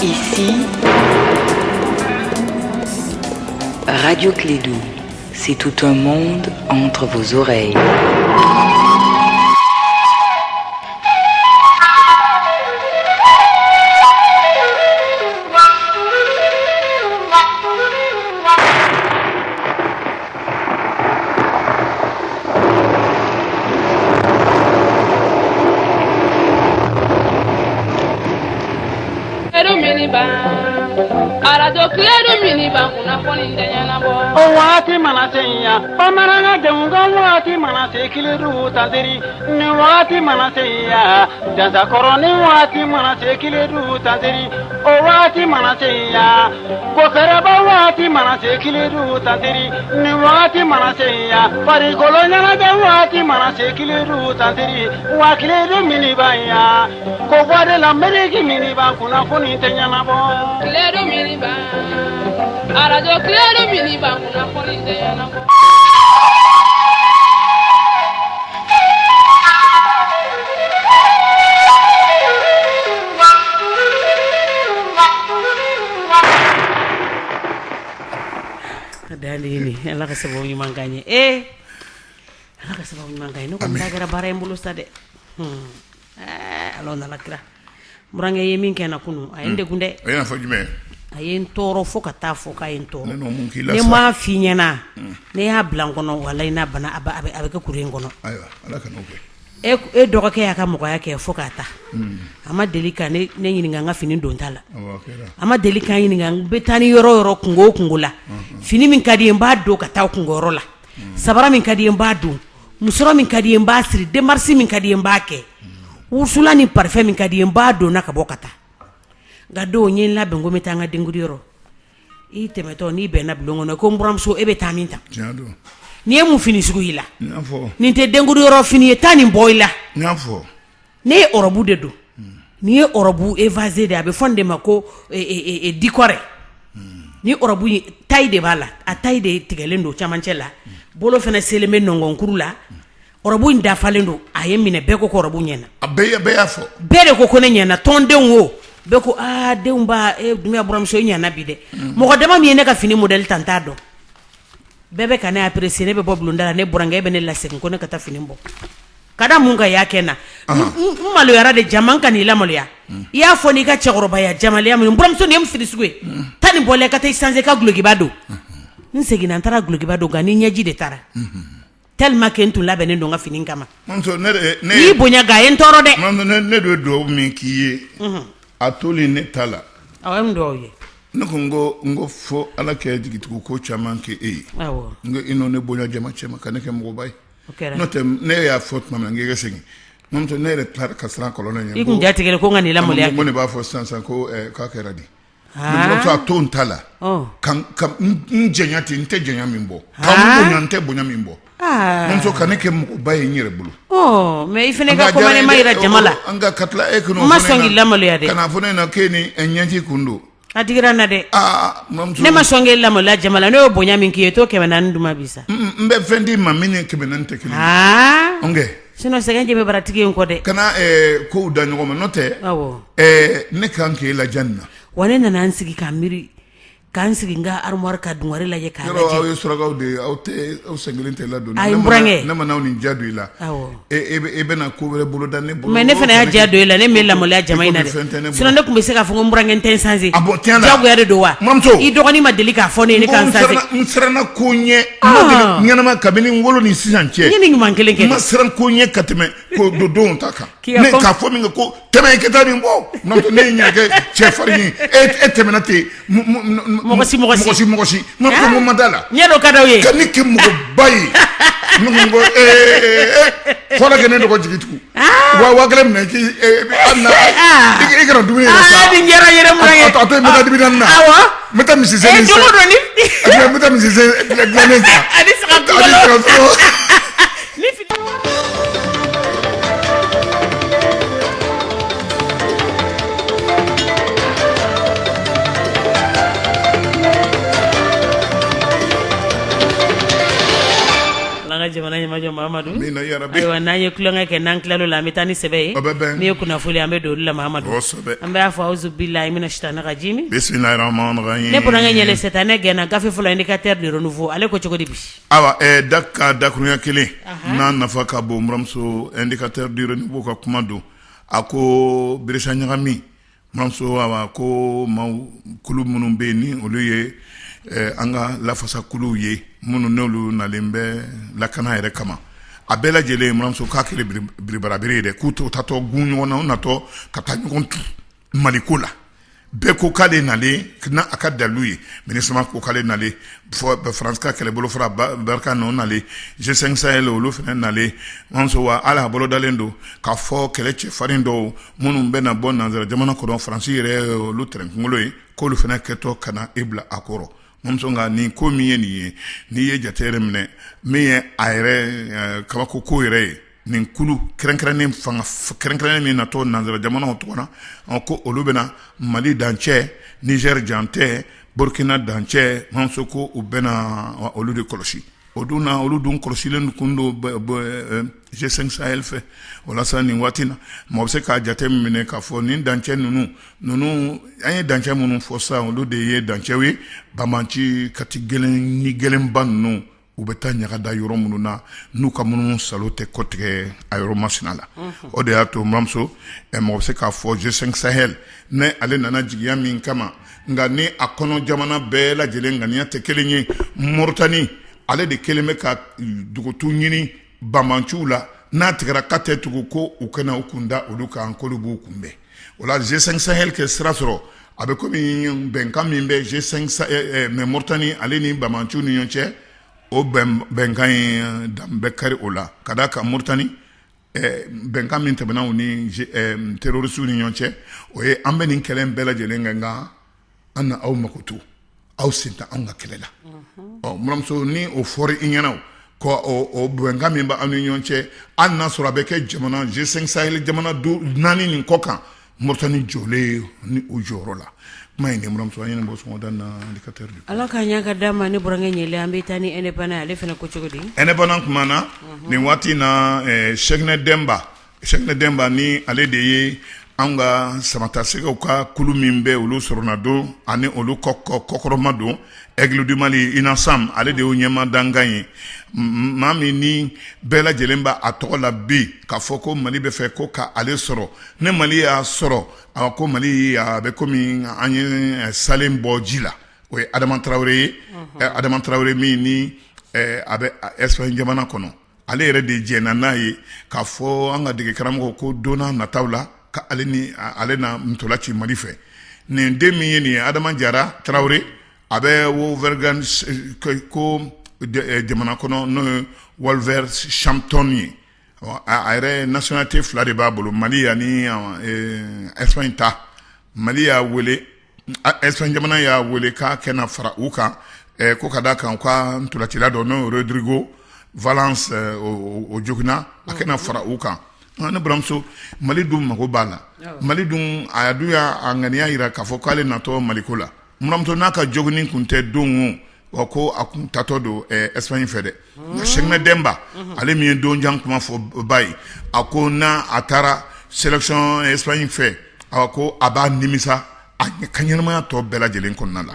Ici, Radio Clédou, c'est tout un monde entre vos oreilles. Wati manasenya, pamaranga junga wati manase kiliru taziri, ni wati manasenya, dansa koroni wati manase kiliru taziri, o wati manasenya, kofereba wati manase kiliru taziri, ni wati manasenya, parikolonya na wati manase kiliru taziri, wakiliru minibaya, kogwade la meriki miniba kuna kuni tenyana bo. Kiliru miniba. Radio Clédou miniba kuna polinde yana. Dali ni ala ka sababu nyuman ganye ala ka sababu nyuman ganye no ko ndagara bare mbulu stade alo na lakra murange yemin kena kunu ayende gunde ayena fo jume ayen toro fo ka taa fo ka yen toro ne ma fi ɲɛna ne y'a bila n kɔnɔ walayi n'a bana a bɛ kɛ kuru in kɔnɔ ayiwa ala ka n'o kɛ e dɔgɔkɛ y'a ka mɔgɔya kɛ fo k'a ta a ma deli ka ne ɲininka n ka fini don ta la a ma deli ka ɲininka n bɛ taa ni yɔrɔ yɔrɔ kungo o kungo la fini min ka di ye n b'a don ka taa kungo yɔrɔ la sabara min ka di ye n b'a don musɔrɔ min ka di ye n b'a siri démarche min ka di ye n b'a kɛ wusula ni parfum min ka di ye n b'a donna ka bɔ ka taa nka don n ye n labɛn ko n bɛ taa n ka denkuli yɔrɔ i tɛmɛtɔ n'i bɛnna bulon kɔnɔ ko n buramuso e bɛ taa min ta n'i ye mun fini sugu y'i la nin tɛ denkuli yɔrɔ fini ye taa nin bɔ i la ne ye ɔrɔbu de don n'i ye ɔrɔbu évasé de a bɛ fɔ nin de ma ko dikɔrɛ ni ɔrɔbu in taille de b'a la a taille de tigɛlen don camancɛ la bolo fana selen bɛ nɔngɔnkuru la ɔrɔbu in dafalen don a ye minɛ bɛɛ ko ko ɔrɔbu ɲɛna bɛɛ y'a fɔ bɛɛ de ko ne ɲɛna tɔndenw o bɛɛ ko denw b'a dunbiya buramuso i ɲɛna bi dɛ mɔgɔ dama min ye ne ka fini modèle ta n t'a dɔn bɛɛ bɛ ka ne apprécier ne bɛ bɔ bulonda la ne burankɛ e bɛ ne lasegin ko ne ka taa fini bɔ ka da mun ka y'a kɛ n na n maloyara de jama ka n'i lamaloya i y'a fɔ n'i ka cɛkɔrɔbaya jamaleya min buramuso nin ye mun fini sugu ye taa nin bɔlɛ ka taa i sanse ka gulokiba don n seginna n taara gulokiba don nka ni ɲɛji de taara tellement que n tun labɛnnen don n ka fini kama n'i bonya ga a ye n tɔɔrɔ dɛ ne do duwawu min k'i ye a toli ne ta la awɔ mun duwawu ye ne ko n ko fo ala kɛ jigitigiw ko caman kɛ e ye n ko i n'o ne bonya jama cɛma ka ne kɛ mɔgɔba ye n'o tɛ ne y'a fɔ tuma min na n k'i ka segin n'o tɛ ne yɛrɛ tilara ka siran kɔlɔlɔ ɲɛ i kun jatigɛra ko n ka n'i lamaloya ko ne b'a fɔ sisan ko k'a kɛra di muso a to n ta la ka n jɛnya ten n tɛ jɛnya min bɔ ka n bonya n tɛ bonya min bɔ muso ka ne kɛ mɔgɔba ye n yɛrɛ bolo mais i fana ka commandement yira jama la an ka tila e k'o ma sɔn k'i lamaloya dɛ kana fɔ ne ɲɛna k'e ni ɲɛji kun don a digira n na dɛ ne ma sɔn k'e lamaloya jama la ne y'o bonya min k'i ye t'o 400 duma bi sa n bɛ fɛn di ma min ni 400 tɛ kelen ye n kɛ sinon sɛgɛn jɛ bɛ baratigi in kɔ dɛ kana kow da ɲɔgɔn ma n'o tɛ ne kan k'e ladiya nin na wa ne nana n sigi ka miiri k'an sigi n ka armoire ka dungare lajɛ k'a lajɛ aw ye surakaw de ye aw sen kelen tɛ ladon ayi n burankɛ ne ma n'aw nin diya don i la e bɛna ko wɛrɛ bolo da ne bolo mais ne fana y'a diya don i la ne m'e lamaloya jama in na dɛ sinon ne tun bɛ se k'a fɔ ko n burankɛ n tɛ n sanse diyagoya de don wa i dɔgɔnin ma deli k'a fɔ ne ye ne ka n sanse n siranna ko ɲɛ ɲɛnama kabini n wolo ni sisan cɛ n ye nin ɲuman kelen kɛ n ma siran ko ɲɛ ka tɛmɛ ko don ta kan ne k'a fɔ min kɛ ko tɛmɛ i ka taa nin bɔ n'o tɛ ne ye ɲɛ kɛ cɛfarin ye e tɛmɛna ten mɔgɔ si n ka ko ma da la ɲɛ dɔ ka d'aw ye ka ne kɛ mɔgɔba ye ne ko fɔlɔ kɛ ne dɔgɔ jigitigiw wa kelen minɛ k'i i kana dumuni yɛrɛ sa nin kɛra yɛrɛ mun ye a to yen n bɛ taa dibi naani na n bɛ taa misisɛnnin san n bɛ taa misisɛnnin dilannen san ani saga tukalo jamana ɲɛmajɔ Mahamadu Amina ya Rabbi. Ayiwa n'an ye tulonkɛ kɛ n'an tilalo la an bɛ taa ni sɛbɛ ye n'i ye kunnafoli an bɛ don olu la Mahamadu an bɛ fɔ auzu billahi mina shaitanir rajim bismillahir rahmanir rahim ne burankɛ ɲɛlɛ setane gɛnna gafe fɔlɔ indicateur de renouveau ale ko cogo di bi awa dakka dakurunya kelen n'a nafa ka bon muramuso indicateur de renouveau ka kuma don a ko birisa ɲagami muramuso awa ko maaw kulu minnu bɛ yen ni olu ye an ka lafasa kuluw ye minnu n'olu nalen bɛ lakana yɛrɛ kama a bɛɛ lajɛlen muramuso k'a kɛra biribarabere ye dɛ k'u to tatɔ gun ɲɔgɔn na u natɔ ka taa ɲɔgɔn tu maliko la bɛɛ ko k'ale nalen n'a a ka dalilu ye minisima ko k'ale nalen faransi ka kɛlɛbolo fara barika n'o nalen G5 Sahel olu fana nalen muramuso wa ala a bolo dalen don k'a fɔ kɛlɛ cɛfarin dɔw minnu bɛna bɔ nanzara jamana kɔnɔ faransi yɛrɛ olu tɛrɛn kunkolo ye k'olu fana kɛtɔ ka na e bila a kɔrɔ muramuso nka nin ko min ye nin ye n'i ye jate yɛrɛ minɛ min ye a yɛrɛ kabako ko yɛrɛ ye nin kulu kɛrɛnkɛrɛnnen fanga kɛrɛnkɛrɛnnen min natɔ nanzara jamanaw tɔgɔ la ko olu bɛna Mali dancɛ Niger dancɛ Burkina dancɛ muramuso ko u bɛna olu de kɔlɔsi o dun na olu dun kɔlɔsilen kun don G5 Sahel fɛ walasa nin waati na mɔgɔ bɛ se k'a jate minɛ k'a fɔ nin dancɛ ninnu an ye dancɛ minnu fɔ sisan olu de ye dancɛw ye Banbanci Kati gɛlɛn ni gɛlɛnba ninnu u bɛ taa ɲagada yɔrɔ minnu na n'u ka munumunu salo tɛ kɔtigɛ a yɔrɔ masina la o de y'a to muramuso mɔgɔ bɛ se k'a fɔ G5 Sahel ne ale nana jigiya min kama nka ni a kɔnɔ jamana bɛɛ lajɛlen ŋaniya tɛ kelen ye Moritani ale de kelen bɛ ka dugutu ɲini Banbanciw la n'a tigɛra ka tɛ tugu ko u kana u kun da olu kan k'olu b'u kunbɛn o la G5 Sahel kɛ sira sɔrɔ a bɛ komi bɛnkan min bɛ G5 Sahel mais Moritani ale ni Banbanciw ni ɲɔgɔn cɛ o bɛnkan ye dan bɛ kari o la ka d'a kan Moritani bɛnkan min tɛmɛna u ni terrorisiw ni ɲɔgɔn cɛ o ye an bɛ nin kɛlɛ bɛɛ lajɛlen kɛ nka an na aw mako to aw sen tɛ anw ka kɛlɛ la muramuso ni o fɔra i ɲɛna ko o bɛnkan min bɛ aw ni ɲɔgɔn cɛ hali n'a sɔrɔ a bɛ kɛ jamana G5 Sahel jamana 4 nin kɔ kan Moritani jɔlen ni o jɔyɔrɔ la kuma in muramuso an ye bɔ sɔngɔ da na indicateur de ala ka ɲa ka d'a ma ne burankɛ ɲɛlɛ an bɛ taa ni indépendant ale fana ko cogo di indépendant kuma na nin waati na Cheikhnɛ Demba ni ale de ye an ka samatasegaw ka kulu min bɛ olu sɔrɔna don ani olu kɔkɔrɔma don Aigle du Mali INASAM ale de y'o ɲɛma dangan ye maa min ni bɛɛ lajɛlen b'a a tɔgɔ la bi k'a fɔ ko Mali bɛ fɛ ko ka ale sɔrɔ ne Mali y'a sɔrɔ ko Mali a bɛ komi an ye salen bɔ ji la o ye Adama Traoré ye Adama Traoré min ni a bɛ Espagne jamana kɔnɔ ale yɛrɛ de jɛnna n'a ye k'a fɔ an ka dege karamɔgɔ ko don n'a nataw la ka ale na ntolaci Mali fɛ nin den min ye nin ye Adama Jara Traoré a bɛ Wolverhampton ko jamana kɔnɔ n'o ye Wolverhampton ye a yɛrɛ nationalité 2 de b'a bolo Mali ani Espagne ta Mali y'a wele Espagne jamana y'a wele k'a kɛna fara u kan ko ka d'a kan u ka ntolacila dɔ n'o Rodrigo Valence o joginna a kɛna fara u kan ne buramuso Mali dun mago b'a la Mali dun a dun y'a ŋaniya yira k'a fɔ k'ale natɔ Maliko la muramuso n'a ka jogini kun tɛ don o ko a kun tatɔ don Espagne fɛ dɛ nka Cheikhnɛ Demba ale min ye donjan kuma fɔ ba ye a ko n'a a taara sélection Espagne fɛ a ko a b'a nimisa a ka ɲɛnamaya tɔ bɛɛ lajɛlen kɔnɔna la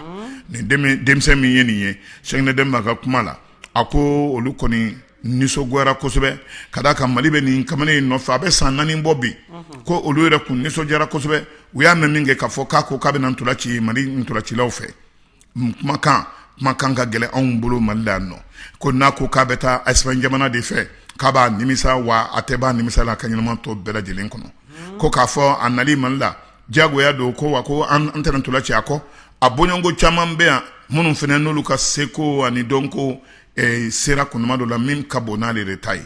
nin denmisɛn min ye nin ye Cheikhnɛ Demba ka kuma la a ko olu kɔni nisɔgoyara kosɛbɛ ka d'a kan Mali bɛ nin kamalen in nɔfɛ a bɛ san 4 bɔ bi ko olu yɛrɛ kun nisɔndiyara kosɛbɛ u y'a mɛn min kɛ k'a fɔ k'a ko k'a bɛna ntolaci Mali ntolacilaw fɛ kumakan ka gɛlɛn anw bolo Mali la nɔ ko n'a ko k'a bɛ taa Espagne jamana de fɛ k'a b'a nimisa wa a tɛ b'a nimisa la ka ɲɛnama tɔ bɛɛ lajɛlen kɔnɔ ko k'a fɔ a nali Mali la diyagoya don ko wa ko an tɛna ntolaci a kɔ a bɔɲɔgɔnko caman bɛ yan minnu fana n'olu ka seko ani dɔnko sera kunuma dɔ la min ka bon n'ale de ta ye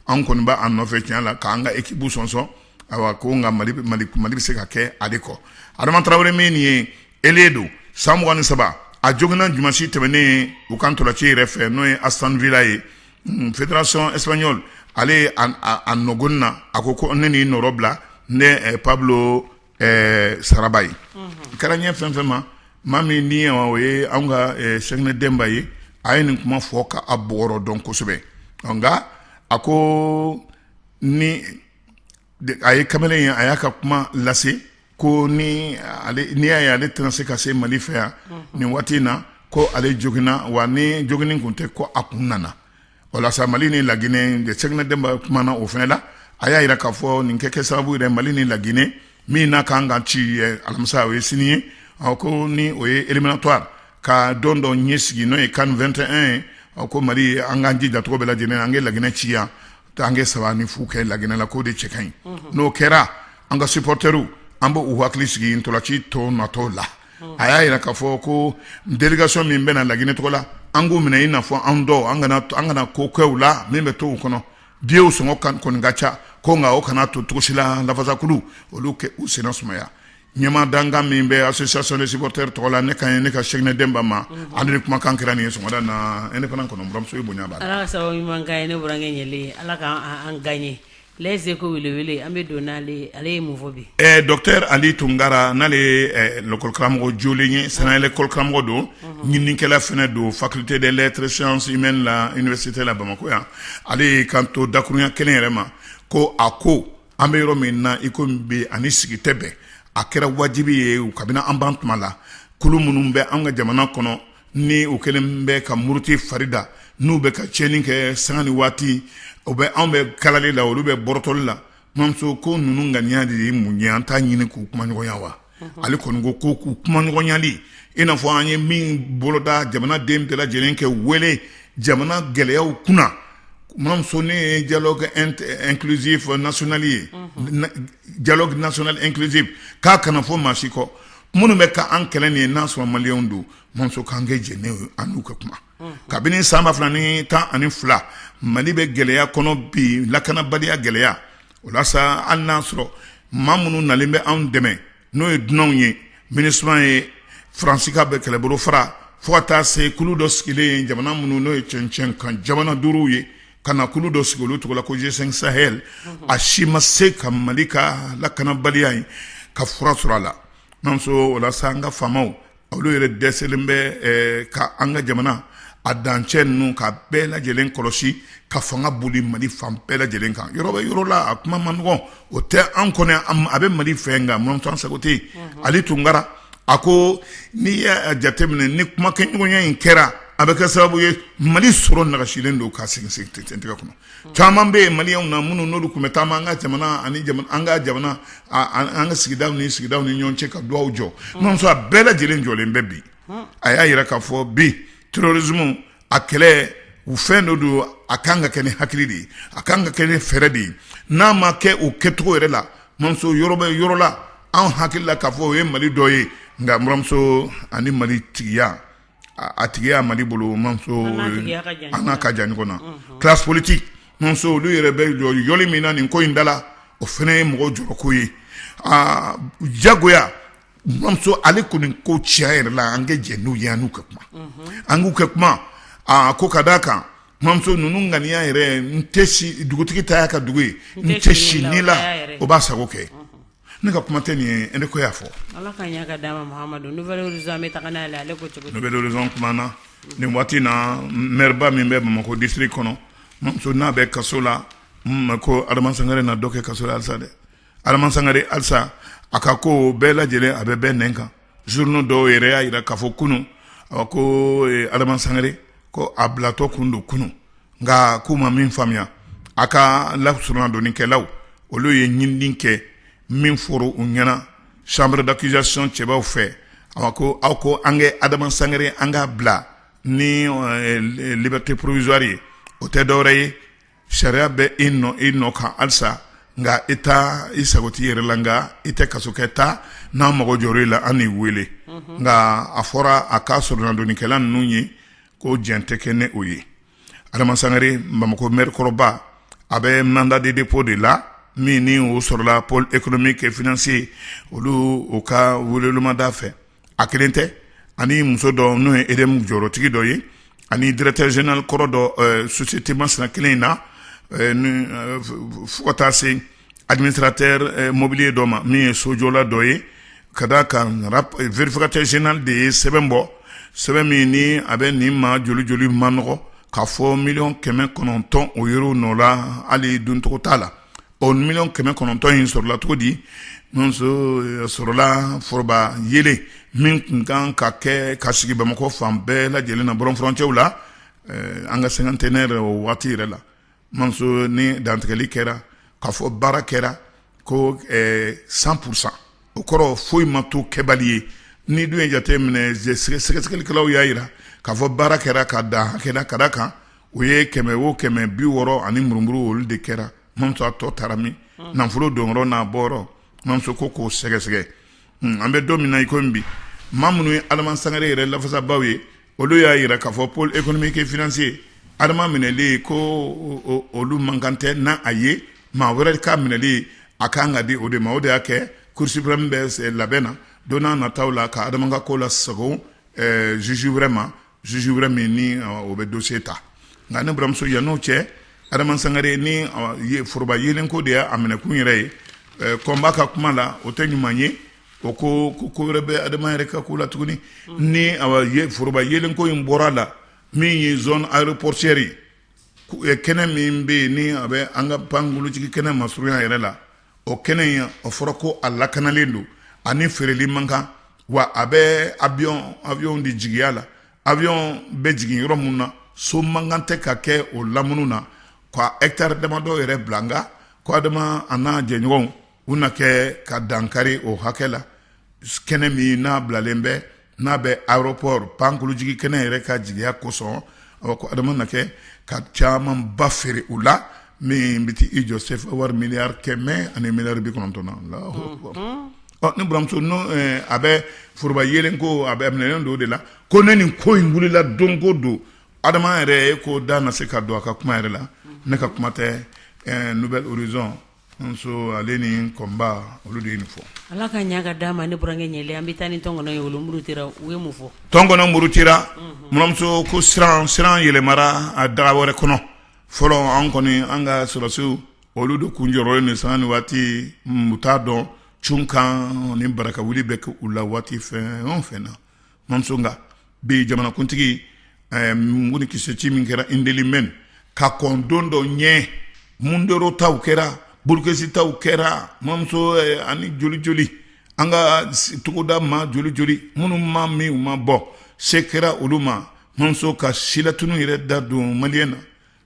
an kɔni b'a nɔfɛ tiɲɛ la k'an ka équipe sɔnsɔn awa ko nka Mali bɛ se ka kɛ ale kɔ Adama Traoré min ye ailier don san 23 a joginna Dimanche tɛmɛnen u ka ntolaci yɛrɛ fɛ n'o ye Aston Villa ye Fédération espagnole ale a nɔgɔni na a ko ne ni nɔrɔ bila ne Pablo Saraba ye kɛra ɲɛ fɛn fɛn ma maa min ni o ye an ka Cheikhnɛ Demba ye a ye nin kuma fɔ k'a bɔgɔrɔ dɔn kosɛbɛ nga ako ni aye kamelen aya ka kuma lase ko ni ale tena se ka se Mali fɛ yan ni waati na ko ale jogina wa ni jogini kun tɛ ko a kun nana o la sa Mali ni Laginɛ de Sɛgɛnɛ Demba kuma na o fɛnɛ la a y'a yira k'a fɔ nin kɛ sababu yɛrɛ Mali ni Laginɛ min n'a kan ka ci alamisa o ye sini ye ko ni o ye éliminatoire ka don dɔ ɲɛ sigi n'o ye CAN 21 ko Mali an k'an jija cogo bɛɛ lajɛlen an ka Laginɛ ci yan an ka saba ni fu kɛ Laginɛ la k'o de cɛ ka ɲi n'o kɛra an ka supporteru an b'u hakili sigi ntolaci tɔ natɔ la a y'a yira k'a fɔ ko délégation min bɛna Laginɛ tɔgɔ la an k'u minɛ i n'a fɔ an dɔw an kana ko kɛw la min bɛ to u kɔnɔ biyew sɔngɔ kɔni ka ca ko nka o kana to cogo si la lafasakulu olu kɛ u senna sumaya ɲɛma dankan min bɛ association des supporters tɔgɔ la ne ka Sɛgɛnɛ Demba ma ale de kumakan kɛra nin ye sɔgɔmada na ne fana kɔnɔ buramuso ye bonya b'a la ala ka sababu ɲuman k'a ye ne burankɛ ɲɛlen ala k'an gagné les échos wele an bɛ don n'ale ye mun fɔ bi docteur Ali Tunkara n'ale l'école karamɔgɔ jolen ye Sahel école karamɔgɔ don ɲininikɛla fɛnɛ don faculté des lettres sciences humaines la université la Bamako yan ale kan to dakurunya kelen yɛrɛ ma ko a ko an bɛ yɔrɔ min na i ko bi ani sigi tɛ bɛn a kɛra wajibi ye u kabina an ban tuma la kulu minnu bɛ an ka jamana kɔnɔ ni u kelen bɛ ka muruti farida n'u bɛ ka tiɲɛni kɛ sanga ni waati o bɛ anw bɛ kalali la olu bɛ bɔrɔtɔli la mamuso ko ninnu ŋaniya de ye mun ye an t'a ɲini k'u kuma ɲɔgɔnya wa ale kɔni ko k'u kuma ɲɔgɔnyali i n'a fɔ an ye min boloda jamana den bɛɛ lajɛlen kɛ wele jamana gɛlɛyaw kunna mamuso ne ye dialogue inclusif national ye dialogue national inclusif k'a kana fɔ maa si kɔ minnu bɛ ka an kɛlɛ nin ye n'a sɔrɔ maliyɛnw don mamuso k'an kɛ jɛnɛ an n'u ka kuma kabini san 2012 Mali bɛ gɛlɛya kɔnɔ bi lakanabaliya gɛlɛya o la sa hali n'a sɔrɔ maa minnu nalen bɛ anw dɛmɛ n'o ye dunanw ye MINUSMA ye Faransi ka bɛ kɛlɛbolo fara fo ka taa se kulu dɔ sigilen ye jamana minnu n'o ye cɛncɛn kan jamana duuruw ye ka na kulu dɔ sigi olu tɔgɔ la ko G5 Sahel a si ma se ka Mali ka lakanabaliya in ka fura sɔrɔ a la mamuso o la sa an ka faamaw olu yɛrɛ dɛsɛlen bɛ ka an ka jamana a dancɛ ninnu ka bɛɛ lajɛlen kɔlɔsi ka fanga boli Mali fan bɛɛ lajɛlen kan yɔrɔ bɛ yɔrɔ la a kuma man nɔgɔn o tɛ an kɔni a bɛ Mali fɛ nka mamuso an sago tɛ yen Ali Tunkara a ko n'i y'a jateminɛ ni kuma kɛɲɔgɔnya in kɛra a bɛ kɛ sababu ye Mali sɔrɔ nagasilen don k'a sigi tigɛ kɔnɔ caman bɛ yen maliyɛnw na minnu n'olu tun bɛ taama an ka jamana an ka sigidaw ni ɲɔgɔn cɛ ka dugawu jɔ mamuso a bɛɛ lajɛlen jɔlen bɛ bi a y'a yira k'a fɔ bi terrorisme a kɛlɛ u fɛn dɔ don a kan ka kɛ ni hakili de ye a kan ka kɛ ni fɛɛrɛ de ye n'a ma kɛ o kɛcogo yɛrɛ la mamuso yɔrɔ bɛ yɔrɔ la an hakili la k'a fɔ o ye Mali dɔ ye nka buramuso ani Mali tigiya a tigiya Mali bolo mamuso an n'a ka jan ɲɔgɔn na classe politique mamuso olu yɛrɛ bɛ yɔli min na nin ko in da la o fɛnɛ ye mɔgɔ jɔrɔko ye jagoya mamuso ale kɔni ko tiɲɛ yɛrɛ la an kɛ jɛ n'u ye an n'u kɛ kuma an k'u kɛ kuma ko ka d'a kan mamuso ninnu ŋaniya yɛrɛ n tɛ si dugutigi ta y'a ka dugu ye n tɛ si ni la o b'a sago kɛ ne ka kuma tɛ nin ye ne ko y'a fɔ ala ka ɲa ka d'a ma Mahamadu Nouvelle Horizon bɛ taga n'a ye ale ko cogo Nouvelle Horizon kumana nin waati na maireba min bɛ Bamako district kɔnɔ mamuso n'a bɛ kaso la ko Adama Sangare na dɔ kɛ kaso la halisa dɛ Adama Sangare halisa a ka ko bɛɛ lajɛlen a bɛ bɛɛ nɛn kan journaux dɔw yɛrɛ y'a yira k'a fɔ kunun ko Adama Sangare ko a bilatɔ kun don kunun nka k'u ma min faamuya a ka lasurunya donnikɛlaw olu ye ɲinini kɛ min fɔra u ɲɛna chambre d'accusation cɛbaw fɛ ko aw ko an kɛ Adama Sangare an k'a bila ni liberté provisoire ye o tɛ dɔwɛrɛ ye sariya bɛ i nɔ kan halisa nka i t'a i sago t'i yɛrɛ la nka i tɛ kasokɛ ta n'a mago jɔr'i la an n'i wele nka a fɔra a ka sɔrɔnadonnikɛla ninnu ye ko jɛn tɛ kɛ ni o ye Adama Sangare Bamako maire kɔrɔba a bɛ mandat de dépôt de la min ni o sɔrɔla pôle économique et financier olu o ka welelumada fɛ a kelen tɛ ani muso dɔ n'o ye EDM jɔyɔrɔtigi dɔ ye ani directeur général kɔrɔ dɔ société masina kelen in na fo ka taa se administrateur mobilier dɔ ma min ye sojɔla dɔ ye ka d'a kan vérificateur général de ye sɛbɛn bɔ sɛbɛn min ni a bɛ nin ma joli ma nɔgɔ k'a fɔ 1,900,000 o yɔrɔ nɔ la hali doncogo t'a la o 1,900,000 in sɔrɔla cogo di Nonso sɔrɔla foroba yele min kun kan ka kɛ ka sigi Bamakɔ fan bɛɛ lajɛlen na bɔrɔn furancɛw la an ka cinquantenaire o waati yɛrɛ la Nonso ni dantigɛli kɛra k'a fɔ baara kɛra ko 100% o kɔrɔ foyi ma to kɛbali ye ni dun ye jate minɛ sɛgɛsɛgɛlikɛlaw y'a yira k'a fɔ baara kɛra ka da hakɛ la ka da kan o ye 160 ani murumuru olu de kɛra Nonso a tɔ taara min nafolo donyɔrɔ n'a bɔyɔrɔ Nonso ko k'o sɛgɛsɛgɛ an bɛ don min na i ko bi maa minnu ye Adama Sangare yɛrɛ lafasabaw ye olu y'a yira k'a fɔ pôle économique et financier Adama minɛli ko olu man kan tɛ n'a a ye maa wɛrɛ ka minɛli a kan ka di o de ma o de y'a kɛ Cour suprême bɛ labɛn na don n'a nataw la ka Adama ka ko la sago juge wɛrɛ ma juge wɛrɛ min ni o bɛ dossier ta nka ne buramuso yan'o cɛ Adama Sangare ni foroba yelenko de y'a minɛkun yɛrɛ ye kɔnba ka kuma la o tɛ ɲuman ye o ko wɛrɛ bɛ Adama yɛrɛ ka ko la tuguni ni foroba yelenko in bɔra la min ye zone aéroportière ye kɛnɛ min bɛ yen ni a bɛ an ka pangolotigi kɛnɛ masurunya yɛrɛ la o kɛnɛ in o fɔra ko a lakanalen don ani feereli man kan wa a bɛ avion de jigiya la avion bɛ jigin yɔrɔ mun na so man kan tɛ ka kɛ o lamunu na ka hectare damadɔ yɛrɛ bila nka ko Adama a n'a jɛɲɔgɔnw u na kɛ ka dankari o hakɛ la kɛnɛ min n'a bilalen bɛ n'a bɛ aéroport pankolojigi kɛnɛ yɛrɛ ka jigiya kosɔn ko Adama na kɛ ka caman ba feere u la min bɛ i jɔ sefa wari miliyari 100 ani miliyari 90 na ne buramuso no a bɛ foroba yelen ko a bɛ minɛlen don o de la ko ne nin ko in wulila don ko don Adama yɛrɛ ko da na se ka don a ka kuma yɛrɛ la ne ka kuma tɛ Nouvelle Horizon Nonso ale ni kɔnba olu de ye nin fɔ Ala ka ɲa ka d'a ma ne burankɛ ɲɛlɛ an bɛ taa ni tɔnkɔnɔ ye olu murutira u ye mun fɔ tɔnkɔnɔ murutira buramuso ko siran yɛlɛmara a daga wɛrɛ kɔnɔ fɔlɔ an kɔni an ka sɔrɔsiw olu de kun jɔrɔlen nin san ni waati u t'a dɔn cunkan ni baraka wuli bɛ kɛ u la waati fɛn o fɛn na Nonso nka bi jamanakuntigi Muguni Kisɛci min kɛra Indelimɛn ka kɔn don dɔ ɲɛ Mundoro taw kɛra Burkesi taw kɛra Nonso ani joli an ka togoda ma joli minnu ma min u ma bɔ se kɛra olu ma Nonso ka silatunu yɛrɛ da don maliyɛn na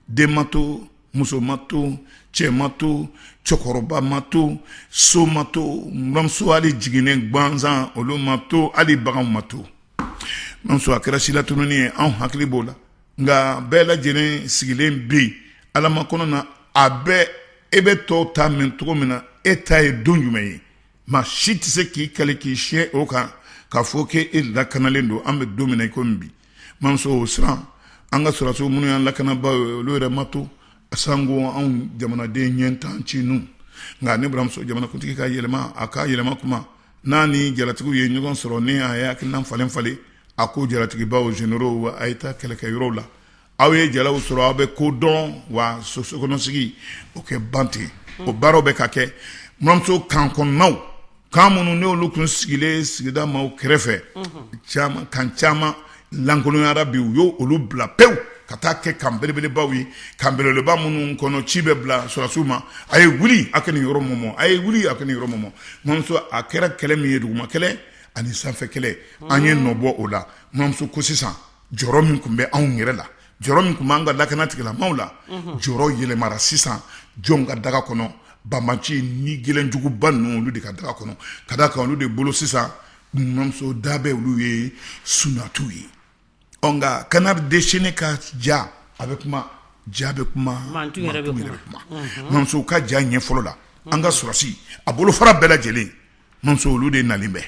den ma to muso ma to cɛ ma to cɛkɔrɔba ma to so ma to Nonso hali jiginnen gansan olu ma to hali baganw ma to Nonso a kɛra silatununi ye anw hakili b'o la nka bɛɛ lajɛlen sigilen bi yen Alama kɔnɔ na a bɛ e bɛ tɔw ta min cogo min na e ta ye don jumɛn ye maa si tɛ se k'i kali k'i siyɛ o kan k'a fɔ k'e lakanalen don an bɛ don min na i komi bi Nonso o siran an ka sɔrɔsiw minnu y'an lakanabaw ye olu yɛrɛ ma to sango anw jamanaden ɲɛntan ci nu nka ne buramuso jamanakuntigi ka yɛlɛma a ka yɛlɛma kuma n'a ni jalatigiw ye ɲɔgɔn sɔrɔ ni a ye hakilina falen a ko jalatigibaw généraux a ye taa kɛlɛkɛyɔrɔw la aw ye jalaw sɔrɔ aw bɛ ko dɔn wa sokɔnɔsigi o kɛ ban ten o baaraw bɛ ka kɛ buramuso kan kɔnɔnaw kan minnu n'olu kun sigilen sigida maaw kɛrɛfɛ kan caman lankolonyara bi u y'o olu bila pewu ka taa kɛ kan belebelebaw ye kan belebeleba minnu kɔnɔ ci bɛ bila sɔrɔsiw ma a ye wuli a ka nin yɔrɔ mɔmɔ a ye wuli a ka nin yɔrɔ mɔmɔ Nonso a kɛra kɛlɛ min ye duguma kɛlɛ ani sanfɛ kɛlɛ an ye nɔ bɔ o la Nonso ko sisan jɔyɔrɔ min tun bɛ anw yɛrɛ la jɔyɔrɔ min tun b'an ka lakanatigilamaw la jɔyɔrɔ yɛlɛmara sisan jɔnw ka daga kɔnɔ banbanci ni gɛlɛnjuguba ninnu olu de ka daga kɔnɔ ka da kan olu de bolo sisan Nonso da bɛ olu ye sunatiw ye nka Canard déchaîné ka ja a bɛ kuma ja bɛ kuma mantu yɛrɛ bɛ kuma Nonso ka ja ɲɛ fɔlɔ la an ka sɔrɔsi a bolofara bɛɛ lajɛlen Nonso olu de nalen bɛ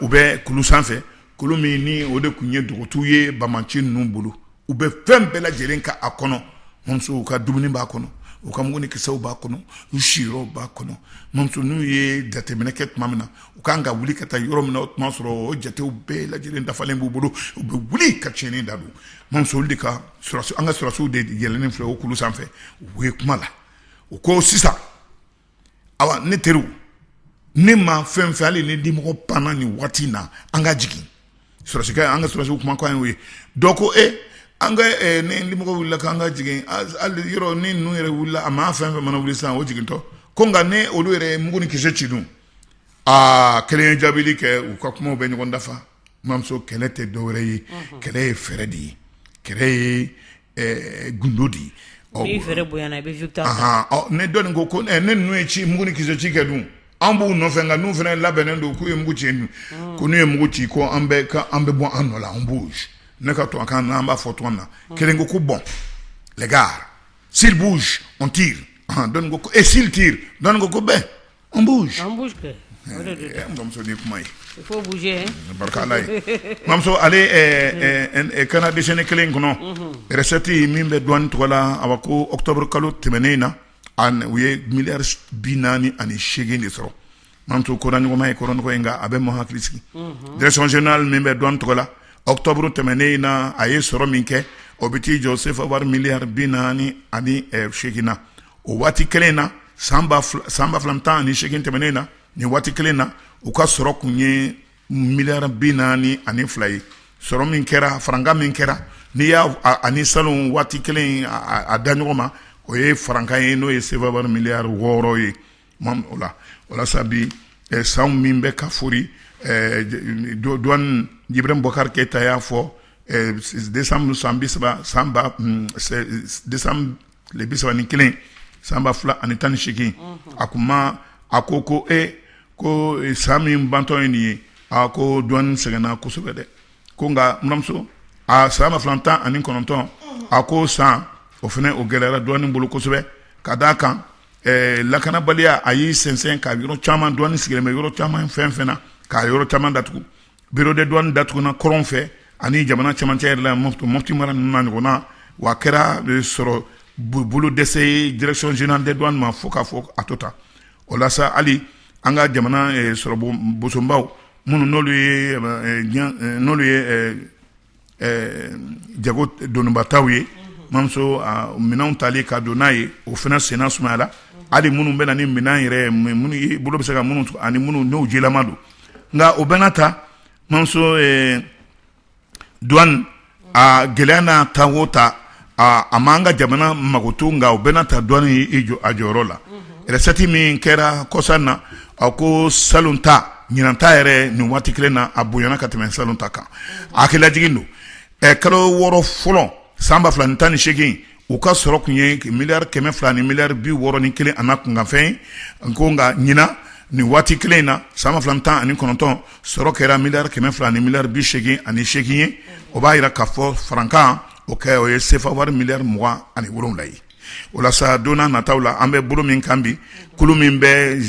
u bɛ kulu sanfɛ kulu min ni o de tun ye dɔgɔtiw ye banbanci ninnu bolo u bɛ fɛn bɛɛ lajɛlen ka a kɔnɔ Nonso u ka dumuni b'a kɔnɔ u ka muguni kisɛw b'a kɔnɔ u siyɔrɔw b'a kɔnɔ Nonso n'u ye jateminɛ kɛ tuma min na u kan ka wuli ka taa yɔrɔ min na o tuma sɔrɔ o jatew bɛɛ lajɛlen dafalen b'u bolo u bɛ wuli ka tiɲɛni da don Nonso olu de ka sɔrɔsiw an ka sɔrɔsiw de yɛlɛnnen filɛ o kulu sanfɛ u ye kuma la u ko sisan awa ne teriw ne ma fɛn fɛn hali ni dimɔgɔ panna nin waati in na an ka jigin sɔrɔsikɛ an ka sɔrɔsiw kuma k'an ye dɔ ko anga ne limoko willa kanga jigin al yoro ni nu yere willa ama fa mana wuli san o jigin to ko nga ne olu yere muguni kise chidun kelen jabili ke u ka kuma be ngon dafa mamso kelete dowre kele feredi kele gundodi bi fere boyana be victor ne don go ko ne nu echi muguni kise chikedun ambu no fenga nu fene labenen do ku yemgu chenu ko nu yemgu chi ko ambe bon anola bouge ne ka to kan na ba photo na kelengo ku bon les gars s'il bouge on tire donne go et s'il tire donne go be on bouge que mamso ni kuma il faut bouger barkalay mamso ale kana dessiner kelengo no recette mimbe douane tola awako octobre kalo temenena an wiye milliards binani ani shegeni soro mamto ko rango may ko ron ko nga abe mo hakliski direction générale membe douane tola octobre temenena aye soro minke obiti joseph war milliard binani ani shegina o wati kelena samba flamta ani shegin temenena ni wati kelena o ka soro kunye milliard binani ani flay soro minkera franga minkera ni ya ani salon wati kelen adanyoma oye francaye no ye sevabar milliard woro ye mam ola sabi sam mimbe kafuri douane Ibrahim Bokar Keita ya fo décembre samba décembre le bisaba ni kelen samba fla anitani shiki akuma akoko ko sami banto ni ako douane segana kusubede ko nga mramso sama flanta anin kononton ako sa o fene o gelera douane mbulu kosube kadaka lakana balia ayi sensen ka yoro chama douane sigele me yoro chama fenfena ka yoro chama datu bureau de douane datu na koronfe ani jamana chama la mofti mara nana ngona wa kera soro bulu dese direction générale des douanes ma foka atota olasa ali anga jamana soro bosombaw munu nolu jago donubatawi mamso minan tali ka donaye o fena sena sumala ali munu bena ni minan yere munu bulo be saka munu ani munu no jelamado nga o benata mamso douane gelana tawota amanga jamana magutu nga o benata douane ijo ajorola reseti min kera kosana ako salunta nyinanta yere ni wati klena abuyana kateme salunta kan akela jigindo kalo woro folo samba flantani shegin u ka soro kunye milliard keme flani milliard bi woro ni kele anakunga fe nkonga nyina ni wati klena samba flantan ani kononton soro kera milliard keme flani milliard bi shegin ani shegin o ba ira kafo franca o ka o sefa war milliard mois ani woron lay ola sa dona na tawla ambe bulu min kambi kulu min be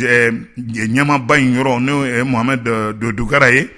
nyama bayin yoro ne Mohamed de Dugaraye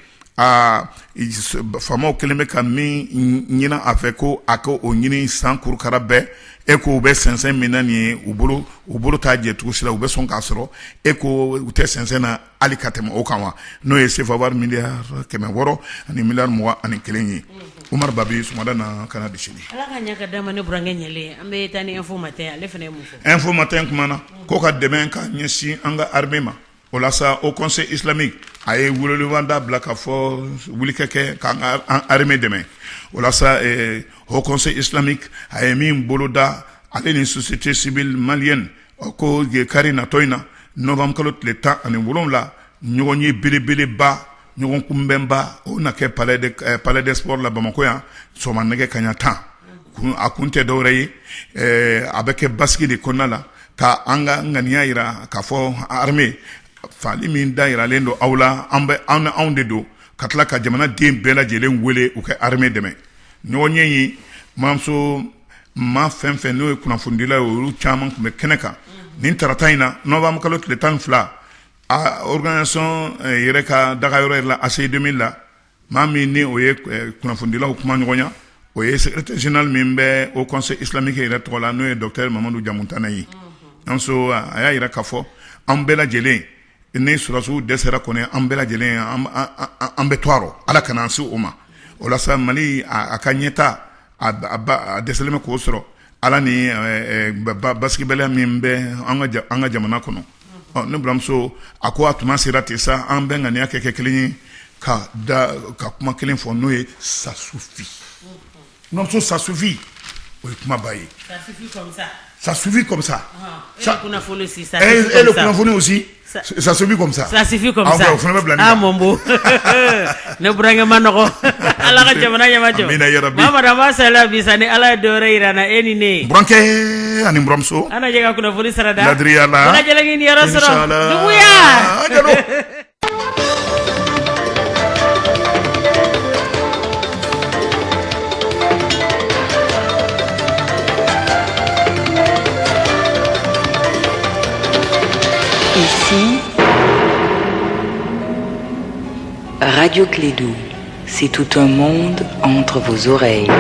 famo keleme ka min nyina afeko ako o nyini san kurkara be eko be 500 minani ubulu ta je tukusila ube son kasoro eko ute 500 na alikatema okawa no e se favor milliard keme woro ani milliard mois ani kelenyi Umar Babi sumada na Canada chini ala ka nyaka dama ne burange nyele ambe tani info matin ale fene mufo info matin kumana ko ka demain ka nyesi anga armema olasa au conseil islamique aye wulolu wanda blaka fo wulikeke ka armée demain olasa au conseil islamique aye min boloda ale ni société civile malienne ko ge karina toina novembre kalot le temps ani wolonla nyogoni bilibili ba nyogon kumbemba ona ke palais des sports la Bamako ya so manege kanyata akunte dawrey avec baski de konala ka anga ngania ira ka fo armée fali min daira lendo awla ambe awde do katla ka jamana dem bela jelen wele o ke armée deme nyonyi mamso ma fenfen no kuna fundila o chaman me keneka nin tarataina no bam kalot le tan fla a organisation yereka dagayore la AC 2000 la mami ni oye kuna fundila o kuma nyonya oye secrétaire général membe au conseil islamique et retola no docteur Mamadou Diamontanayi anso aya ira kafo ambela jelen ne surasu desera kone ambela jelen ambetwaro ala kanansi uma ola sa mali akanyeta a deseleme ko soro ala ni basketball mimbe anga jamana kono ne bramso akwa atuma sirati sa ambenga ni akeke kelin ka kuma kelin fo noye ça suffit Non, ça suffit. Oui, comment bailler? Ça suffit comme ça. Ça suffit comme ça. Et le Kunafoni aussi, ça suffit comme ça. Et le Kunafoni aussi, ça suffit comme ça. Ça suffit comme ça. Ah, mon beau. Ne bringue manoko. Allah ka jamana yamajo. Amina ya rabbi. Mama da masala bisani ala dore irana enine. Branke ani mbromso. Ana jega Kunafoni sarada. Ladriala. Ana jelangin ya rasro. Inshallah. Dubuya. Ici, Radio Clédou, c'est tout un monde entre vos oreilles.